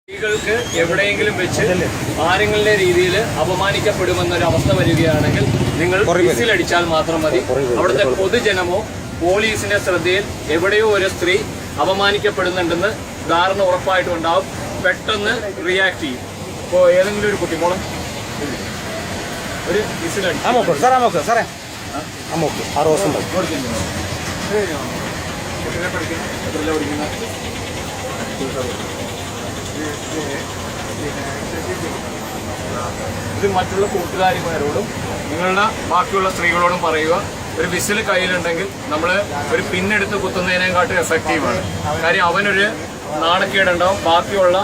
സ്ത്രീകൾക്ക് എവിടെയെങ്കിലും വെച്ച് ആരെങ്കിലും രീതിയിൽ അപമാനിക്കപ്പെടുമെന്നൊരു അവസ്ഥ വരികയാണെങ്കിൽ നിങ്ങൾ വിസിലടിച്ചാൽ മാത്രം മതി. അവിടുത്തെ പൊതുജനമോ പോലീസിന്റെ ശ്രദ്ധയിൽ എവിടെയോ ഒരു സ്ത്രീ അപമാനിക്കപ്പെടുന്നുണ്ടെന്ന് ധാരണ ഉറപ്പായിട്ടുണ്ടാവും. പെട്ടെന്ന് റിയാക്ട് ചെയ്യും. ഇപ്പോൾ ഏതെങ്കിലും ഒരു കുട്ടിമോളം ഒരു വിസിലടി ഇത് മറ്റുള്ള കൂട്ടുകാരിമാരോടും നിങ്ങളുടെ ബാക്കിയുള്ള സ്ത്രീകളോടും പറയുക. ഒരു വിസിൽ കയ്യിലുണ്ടെങ്കിൽ നമ്മൾ ഒരു പിന്നെടുത്ത് കുത്തുന്നതിനെക്കാട്ടും എഫക്റ്റീവാണ്. കാര്യം അവനൊരു നാണക്കേടുണ്ടാവും. ബാക്കിയുള്ള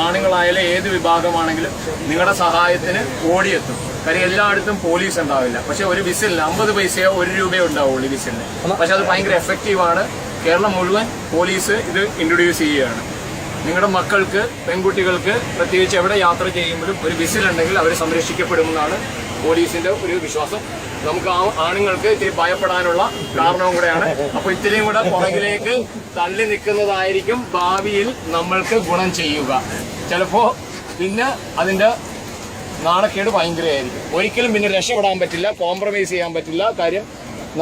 ആണുങ്ങളായാലും ഏത് വിഭാഗമാണെങ്കിലും നിങ്ങളുടെ സഹായത്തിന് ഓടിയെത്തും. കാര്യം എല്ലായിടത്തും പോലീസ് ഉണ്ടാവില്ല. പക്ഷെ ഒരു വിസിലിന് 50 പൈസയോ 1 രൂപയോ ഉണ്ടാവുള്ളൂ ഈ വിസിലിന്. പക്ഷെ അത് ഭയങ്കര എഫക്റ്റീവാണ്. കേരളം മുഴുവൻ പോലീസ് ഇത് ഇൻട്രൊഡ്യൂസ് ചെയ്യുകയാണ്. നിങ്ങളുടെ മക്കൾക്ക്, പെൺകുട്ടികൾക്ക് പ്രത്യേകിച്ച് എവിടെ യാത്ര ചെയ്യുമ്പോഴും ഒരു വിസിലുണ്ടെങ്കിൽ അവർ സംരക്ഷിക്കപ്പെടുമെന്നാണ് പോലീസിന്റെ ഒരു വിശ്വാസം. നമുക്ക് ആണുങ്ങൾക്ക് ഇത്തിരി ഭയപ്പെടാനുള്ള കാരണവും കൂടെയാണ്. അപ്പൊ ഇത്തിരിയും കൂടെ പുറകിലേക്ക് തള്ളി നിൽക്കുന്നതായിരിക്കും ഭാവിയിൽ നമ്മൾക്ക് ഗുണം ചെയ്യുക. ചിലപ്പോ പിന്നെ അതിന്റെ നാണക്കേട് ഭയങ്കരമായിരിക്കും. ഒരിക്കലും പിന്നെ രക്ഷപ്പെടാൻ പറ്റില്ല, കോംപ്രമൈസ് ചെയ്യാൻ പറ്റില്ല. കാര്യം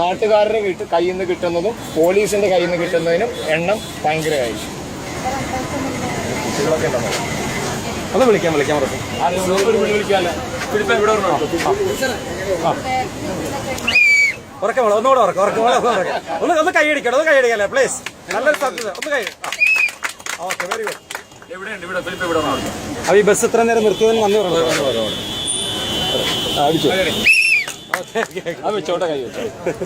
നാട്ടുകാരുടെ കയ്യിൽ നിന്ന് കിട്ടുന്നതും പോലീസിന്റെ കയ്യിൽ നിന്ന് കിട്ടുന്നതിനും എണ്ണം ഭയങ്കരമായിരിക്കും. ഒന്ന് വിളിക്കാൻ വിളിക്കാമല്ലോ. ഒന്നുകൂടെ ഒന്ന് കൈയടിക്കല്ലേ പ്ലീസ്. നല്ലൊരു സബ്ജക്ട് ഒന്ന് കൈ. Okay, very good. ഈ ബസ് ഇത്ര നേരം നിർത്തിയതിന് നന്ദി പറഞ്ഞു.